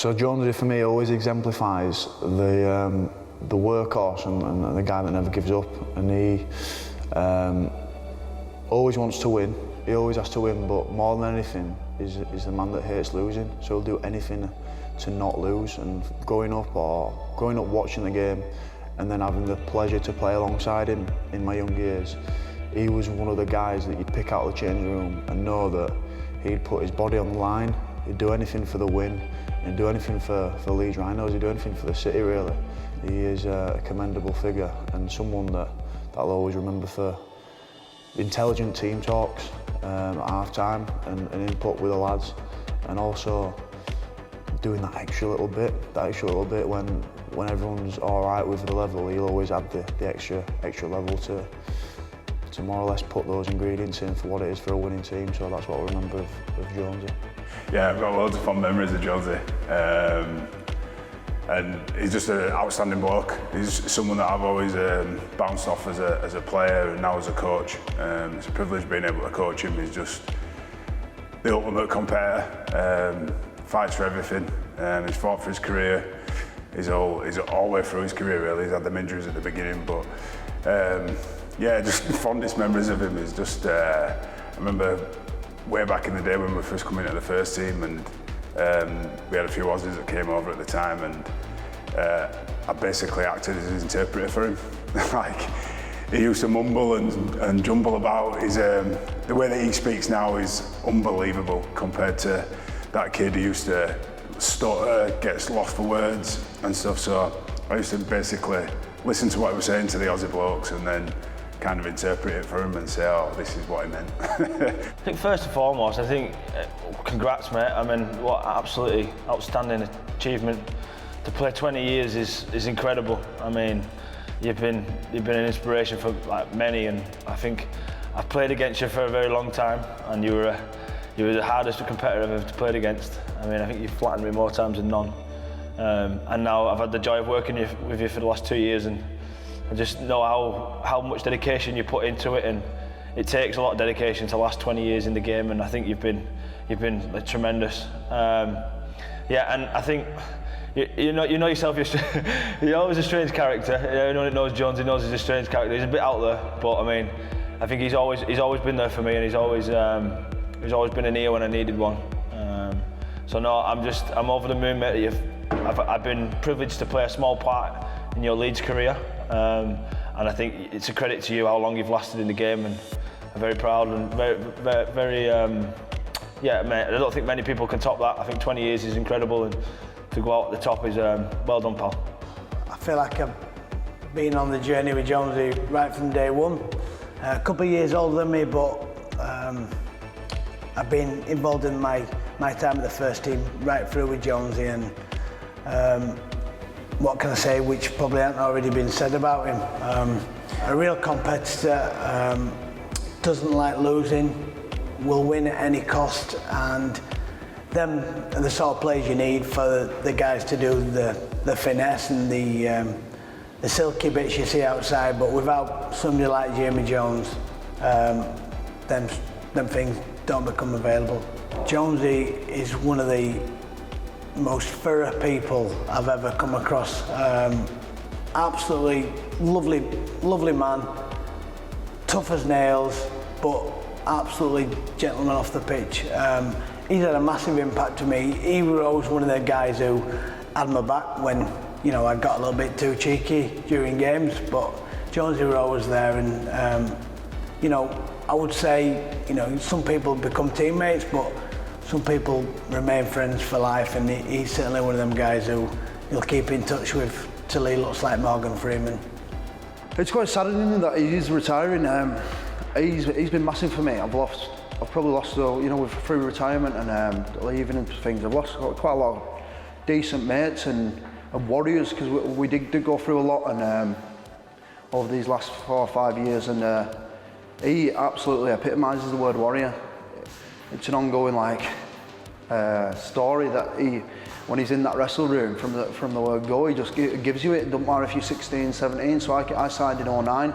So Jonesy for me always exemplifies the workhorse and the guy that never gives up, and he always wants to win. He always has to win, but more than anything is the man that hates losing. So he'll do anything to not lose. And growing up watching the game and then having the pleasure to play alongside him in my young years, he was one of the guys that you'd pick out of the changing room and know that he'd put his body on the line. He'd do anything for the win. He'd do anything for Leeds Rhinos. He'd do anything for the city, really. He is a commendable figure and someone that I'll always remember for intelligent team talks at half-time and input with the lads, and also doing that extra little bit when everyone's all right with the level. He'll always add the extra level to more or less put those ingredients in for what it is for a winning team. So that's what I remember of Jonesy. Yeah, I've got loads of fond memories of Jonesy. And he's just an outstanding bloke. He's someone that I've always bounced off as a player and now as a coach. It's a privilege being able to coach him. He's just the ultimate competitor. Fights for everything. He's fought for his career. He's all the way through his career, really. He's had them injuries at the beginning, but yeah, just fondest memories of him is just. I remember way back in the day when we were first coming into the first team, and we had a few Aussies that came over at the time, and I basically acted as his interpreter for him. Like, he used to mumble and jumble about. The way that he speaks now is unbelievable compared to that kid who used to stutter, gets lost for words and stuff. So I used to basically listen to what he was saying to the Aussie blokes and then kind of interpret it for him and say, oh, this is what he meant. I think first and foremost, I think, congrats, mate. I mean, what absolutely outstanding achievement. To play 20 years is incredible. I mean, you've been an inspiration for like many, and I think I've played against you for a very long time, and you were the hardest competitor I've ever played against. I mean, I think you've flattened me more times than none. And now I've had the joy of working with you for the last 2 years, and I just know how much dedication you put into it, and it takes a lot of dedication to last 20 years in the game, and I think you've been like, tremendous. Yeah, and I think you know yourself. You're always a strange character. Anyone that knows Jonesy knows he's a strange character. He's a bit out there, but I mean, I think he's always been there for me, and he's always been an ear when I needed one. So no, I'm over the moon, mate. I've been privileged to play a small part in your Leeds career. And I think it's a credit to you how long you've lasted in the game, and I'm very proud and very yeah, mate, I don't think many people can top that. I think 20 years is incredible, and to go out at the top is well done, pal. I feel like I've been on the journey with Jonesy right from day one. A couple of years older than me, but I've been involved in my time at the first team right through with Jonesy, and what can I say which probably hasn't already been said about him. A real competitor, doesn't like losing, will win at any cost, and them are the sort of players you need for the guys to do the finesse and the silky bits you see outside, but without somebody like Jamie Jones, them things don't become available. Jonesy is one of the most thorough people I've ever come across. Absolutely lovely man, tough as nails, but absolutely gentleman off the pitch. He's had a massive impact to me. He was always one of the guys who had my back when I got a little bit too cheeky during games, but Jonesy was always there, and I would say some people become teammates, but some people remain friends for life, and he's certainly one of them guys who you'll keep in touch with till he looks like Morgan Freeman. It's quite saddening that he's retiring. He's been massive for me. I've probably lost through retirement and leaving and things. I've lost quite a lot of decent mates and warriors, because we did go through a lot, and over these last 4 or 5 years, and he absolutely epitomises the word warrior. It's an ongoing story that when he's in that wrestle room from the word go, he just gives you it. It doesn't matter if you're 16, 17. So I signed in 09,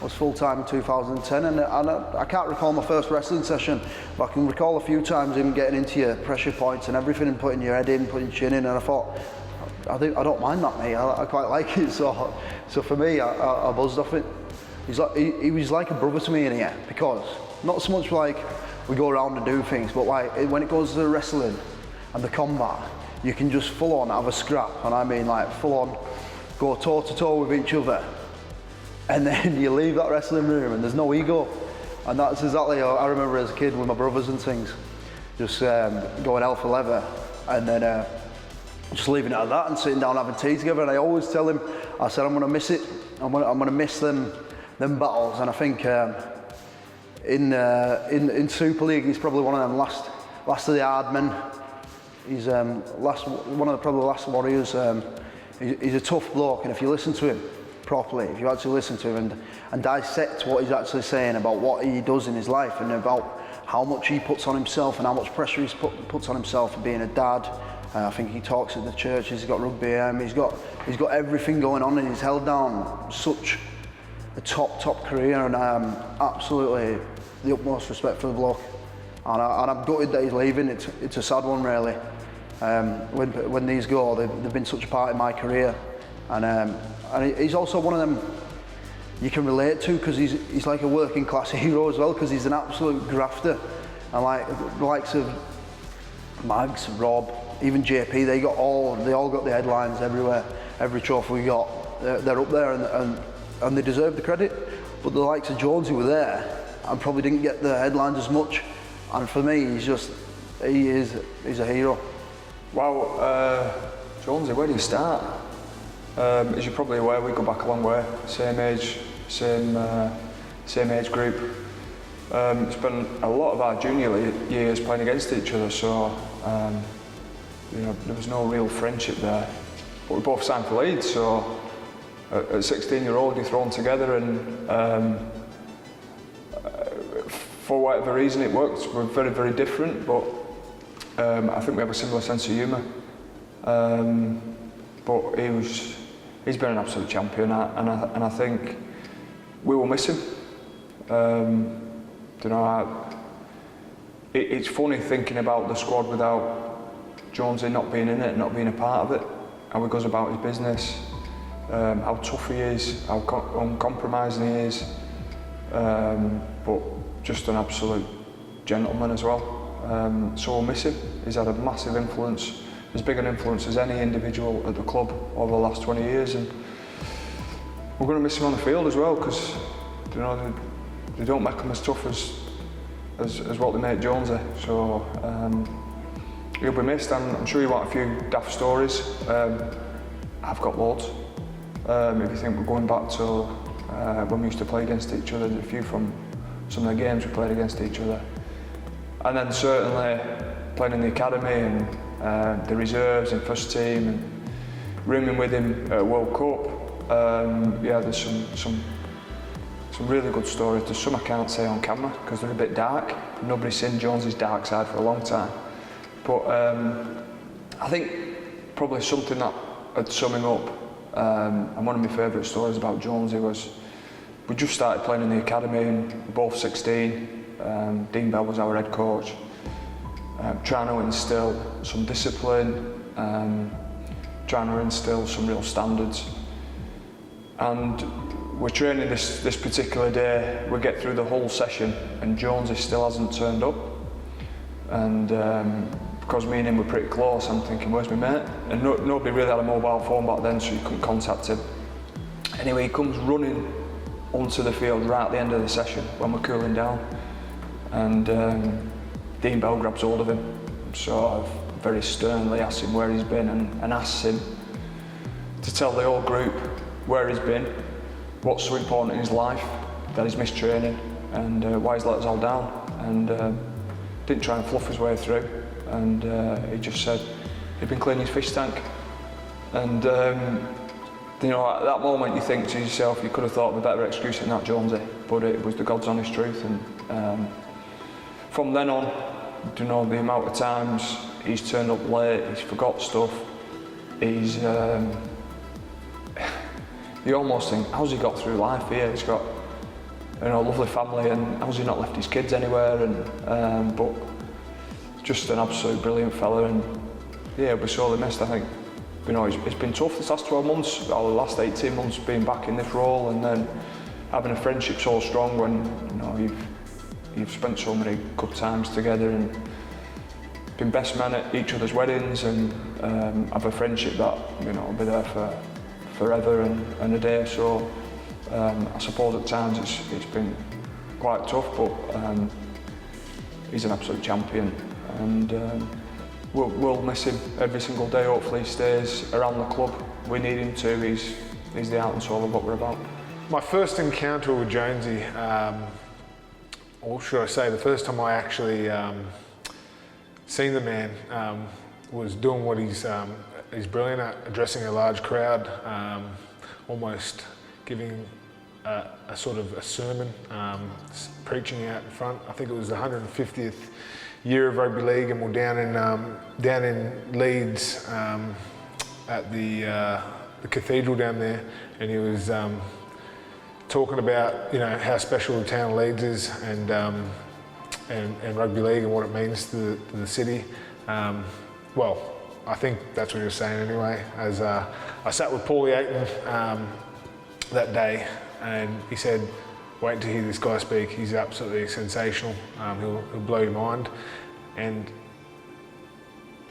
I was full-time in 2010, and I can't recall my first wrestling session, but I can recall a few times him getting into your pressure points and everything, and putting your head in, putting your chin in, and I thought, I don't mind that, mate. I quite like it. So for me, I buzzed off it. He was like a brother to me in here, because not so much like we go around and do things, but like when it goes to the wrestling and the combat, you can just full on have a scrap, and I mean like full on go toe to toe with each other, and then you leave that wrestling room and there's no ego. And that's exactly how I remember as a kid with my brothers and things, just going hell for leather, and then just leaving it at that and sitting down having tea together. And I always tell him, I said, I'm going to miss it. I'm going to miss them battles. And I think in Super League, he's probably one of them last of the hard men. He's one of the last warriors. He's a tough bloke, and if you listen to him properly, if you actually listen to him and dissect what he's actually saying about what he does in his life, and about how much he puts on himself and how much pressure he puts on himself for being a dad. I think he talks at the church, he's got rugby, he's got everything going on, and he's held down such a top career, and absolutely the utmost respect for the bloke. And I'm gutted that he's leaving. It's a sad one, really. When these go, they've been such a part in my career, and he's also one of them you can relate to, because he's like a working class hero as well, because he's an absolute grafter. And like the likes of Mags, Rob, even JP, they all got the headlines everywhere. Every trophy we got, they're up there, and they deserve the credit. But the likes of Jonesy were there and probably didn't get the headlines as much. And for me, he's a hero. Well, Jonesy, where do you start? As you're probably aware, we go back a long way. Same age, same age group. Spent a lot of our junior years playing against each other, so there was no real friendship there. But we both signed for Leeds, so at 16-year-old, you're thrown together, and for whatever reason it worked. We're very, very different, but I think we have a similar sense of humour. But he's been an absolute champion, and I think we will miss him. It's funny thinking about the squad without Jonesy not being in it, not being a part of it, how he goes about his business, how tough he is, how uncompromising he is, but just an absolute gentleman as well. So we'll miss him. He's had a massive influence, as big an influence as any individual at the club over the last 20 years, and we're going to miss him on the field as well, because they don't make him as tough as what they make Jonesy. So he'll be missed. I'm sure you want a few daft stories. I've got loads. If you think we're going back to when we used to play against each other, there's a few from some of the games we played against each other. And then certainly playing in the academy and the reserves and first team, and rooming with him at World Cup. There's some really good stories. There's some I can't say on camera because they're a bit dark. Nobody's seen Jonesy's dark side for a long time. But I think probably something that would sum him up, and one of my favourite stories about Jonesy was, we just started playing in the academy, and we were both 16. Dean Bell was our head coach, trying to instill some discipline, trying to instill some real standards. And we're training this particular day, we get through the whole session and Jonesy still hasn't turned up. And because me and him were pretty close, I'm thinking, where's my mate? And nobody really had a mobile phone back then, so you couldn't contact him. Anyway, he comes running onto the field right at the end of the session when we're cooling down. And Dean Bell grabs hold of him, sort of very sternly asks him where he's been, and asks him to tell the whole group where he's been, what's so important in his life, that he's missed training, and why he's let us all down. And didn't try and fluff his way through, and he just said he'd been cleaning his fish tank. And at that moment you think to yourself, you could have thought of a better excuse than that, Jonesy, but it was the God's honest truth. And from then on, the amount of times he's turned up late, he's forgot stuff, you almost think, how's he got through life here? you know, lovely family, and how's he not left his kids anywhere? And but just an absolute brilliant fella, and yeah, we're sorely missed. I think, you know, it's been tough this last 12 months, or the last 18 months being back in this role, and then having a friendship so strong when, you know, you've spent so many good times together and been best men at each other's weddings, and have a friendship that, you know, will be there for forever and a day. So I suppose at times it's been quite tough, but he's an absolute champion, and we'll miss him every single day. Hopefully he stays around the club. We need him to. He's the heart and soul of what we're about. My first encounter with Jonesy, or should I say the first time I actually seen the man, was doing what he's brilliant at, addressing a large crowd, almost giving a sort of a sermon, preaching out in front. I think it was the 150th year of rugby league, and we're down in Leeds at the cathedral down there, and he was talking about, you know, how special the town of Leeds is, and rugby league and what it means to the city. Well, I think that's what he was saying anyway. As I sat with Paulie Aiton that day, and he said, "Wait to hear this guy speak. He's absolutely sensational. He'll blow your mind." And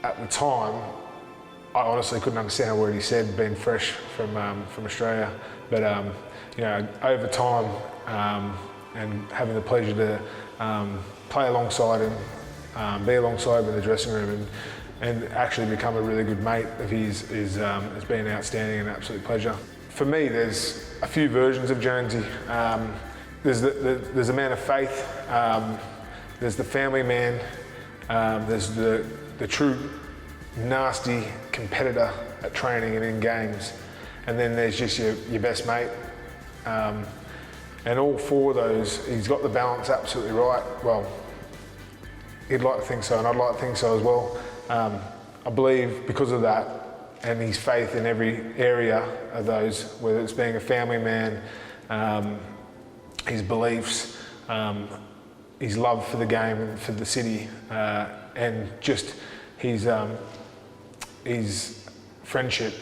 at the time, I honestly couldn't understand a word he said, being fresh from Australia. But you know, over time, and having the pleasure to play alongside him, be alongside him in the dressing room, and actually become a really good mate of his has been outstanding and an absolute pleasure. For me, there's a few versions of Jonesy. There's the man of faith. There's the family man. There's the true nasty competitor at training and in games, and then there's just your best mate. And all four of those, he's got the balance absolutely right. Well, he'd like to think so, and I'd like to think so as well. I believe because of that, and his faith in every area of those, whether it's being a family man, his beliefs, his love for the game and for the city, and just his friendship.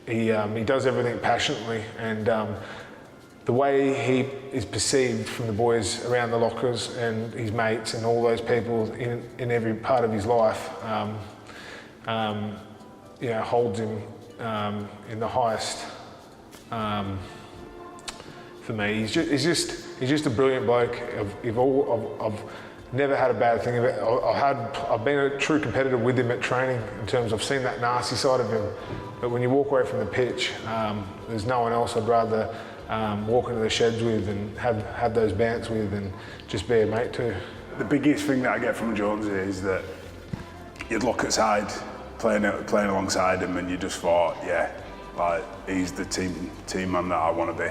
He does everything passionately, and the way he is perceived from the boys around the lockers and his mates and all those people in every part of his life, you know, holds him in the highest. For me, he's just a brilliant bloke. I've never had a bad thing of it. I've been a true competitor with him at training in terms of I've seen that nasty side of him. But when you walk away from the pitch, there's no one else I'd rather walk into the sheds with and have those bants with and just be a mate to. The biggest thing that I get from Jonesy is that you'd look at side playing alongside him and you just thought, yeah, like he's the team man that I want to be.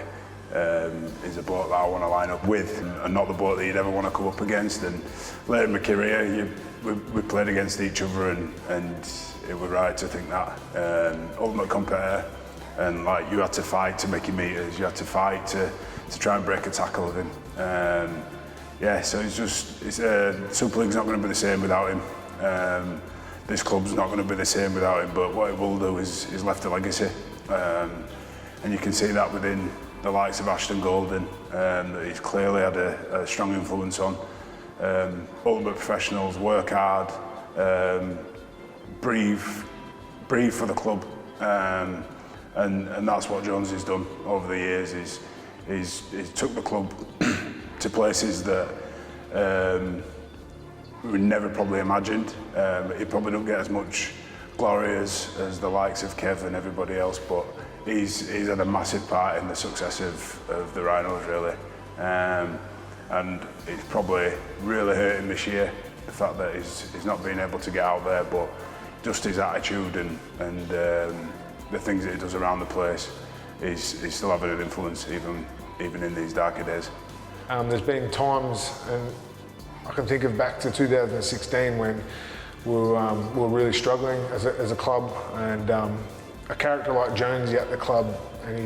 He's a bloke that I want to line up with, and not the bloke that you'd ever want to come up against. And later in my career, we played against each other, and it was right to think that. Ultimate compare, and like you had to fight to make your meters, you had to fight to try and break a tackle of him. Yeah, so Super League's not going to be the same without him. This club's not going to be the same without him, but what it will do is left a legacy. And you can see that within the likes of Ashton Golden, that he's clearly had a strong influence on. Ultimate professionals, work hard, breathe for the club, and that's what Jonesy's done over the years. He's took the club to places that we never probably imagined. He probably don't get as much glory as the likes of Kev and everybody else, but he's had a massive part in the success of the Rhinos, really. And it's probably really hurting this year, the fact that he's not been able to get out there, but just his attitude and the things that he does around the place, he's still having an influence even in these darker days. There's been times, and I can think of back to 2016 when we were really struggling as a club, and a character like Jonesy at the club, and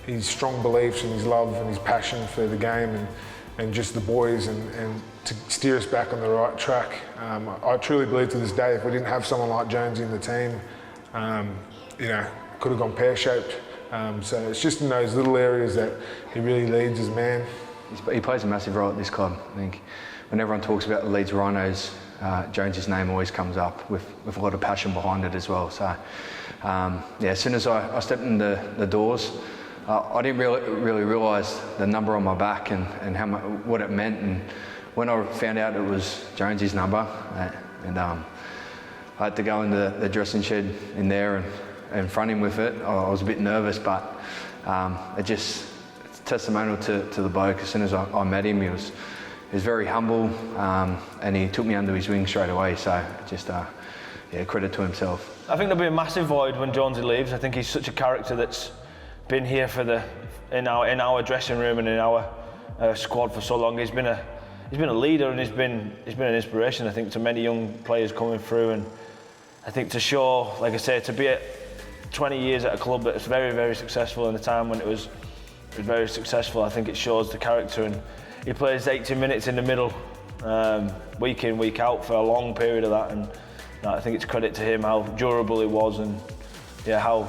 his strong beliefs and his love and his passion for the game and just the boys and to steer us back on the right track. I truly believe to this day if we didn't have someone like Jonesy in the team, you know, could have gone pear-shaped. So it's just in those little areas that he really leads as man. He plays a massive role at this club. I think when everyone talks about the Leeds Rhinos, Jonesy's name always comes up with a lot of passion behind it as well. So yeah, as soon as I stepped in the doors, I didn't really realise the number on my back and what it meant. And when I found out it was Jonesy's number, and I had to go in the dressing shed in there and front him with it. I was a bit nervous, but it's testimonial to the bloke. As soon as I met him, he was very humble, and he took me under his wing straight away. So just yeah, credit to himself. I think there'll be a massive void when Jonesy leaves. I think he's such a character that's been here in our dressing room and in our squad for so long. He's been a leader, and he's been an inspiration, I think, to many young players coming through. And I think to show, like I say, to be at 20 years at a club that's very, very successful in a time when it was very successful, I think it shows the character. And he plays 80 minutes in the middle, week in, week out for a long period of that. And I think it's credit to him how durable he was, and how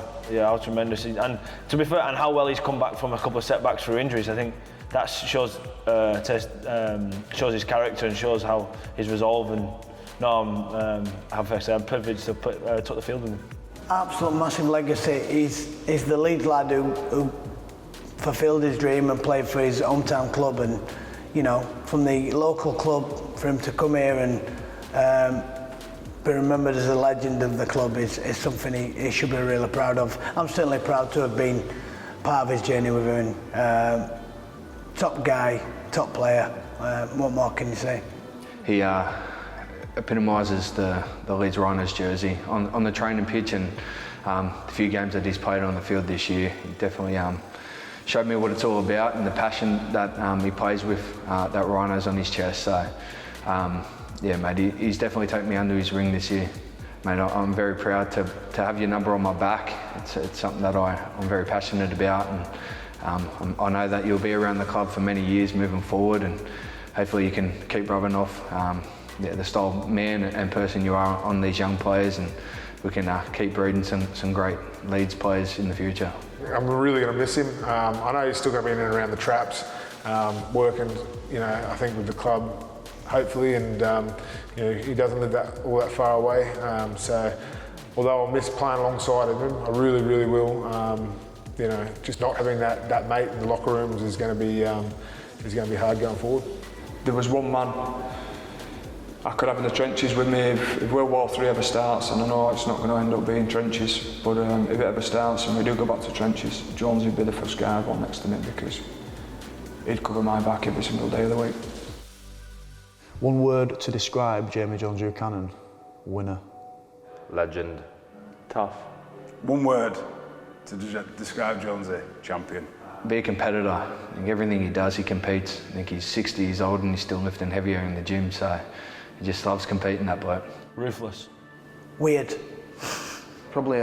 tremendous he, and to be fair, and how well he's come back from a couple of setbacks through injuries. I think that shows his character and shows how his resolve. And I'm privileged to took the field with him. Absolute massive legacy. He's the Leeds lad who fulfilled his dream and played for his hometown club, and you know, from the local club, for him to come here and be remembered as a legend of the club is something he should be really proud of. I'm certainly proud to have been part of his journey with him. Top guy, top player. What more can you say? He epitomises the Leeds Rhinos jersey on the training pitch, and the few games that he's played on the field this year, he definitely showed me what it's all about and the passion that he plays with that Rhinos on his chest. So yeah, mate, he's definitely taken me under his wing this year. Mate, I'm very proud to have your number on my back. It's something that I'm very passionate about, and I know that you'll be around the club for many years moving forward, and hopefully you can keep rubbing off the style of man and person you are on these young players, and we can keep breeding some great Leeds players in the future. I'm really going to miss him. I know he's still going to be in and around the traps, working, you know, I think with the club, hopefully, and you know, he doesn't live all that far away. So, although I'll miss playing alongside of him, I really will. You know, just not having that mate in the locker rooms is going to be hard going forward. There was one man I could have in the trenches with me if World War III ever starts, and I know it's not going to end up being trenches, but if it ever starts and we do go back to trenches, Jonesy would be the first guy I'd want next to me, because he'd cover my back every single day of the week. One word to describe Jamie Jones-Buchanan: winner. Legend. Tough. One word to describe Jonesy: champion. Be a competitor. I think everything he does, he competes. I think he's 60 years old and he's still lifting heavier in the gym, so he just loves competing, that bloke. Ruthless. Weird. Probably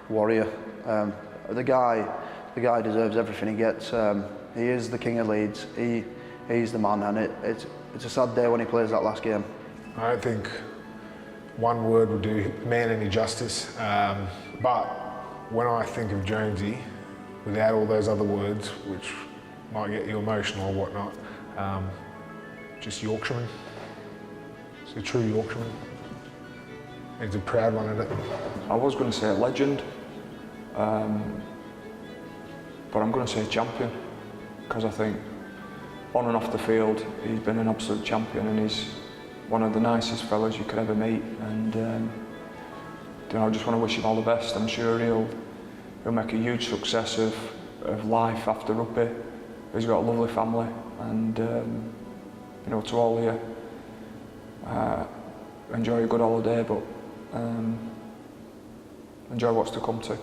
warrior. The guy deserves everything he gets. He is the king of Leeds. He's the man, and it's a sad day when he plays that last game. I don't think one word would do man any justice, but when I think of Jonesy, without all those other words, which might get you emotional or whatnot, just Yorkshireman. He's a true Yorkshireman. He's a proud one at it. I was going to say legend, but I'm going to say champion, because I think on and off the field he's been an absolute champion, and he's one of the nicest fellas you could ever meet, and you know, I just want to wish him all the best. I'm sure he'll make a huge success of life after rugby. He's got a lovely family, and you know, to all of you, enjoy a good holiday, but enjoy what's to come too.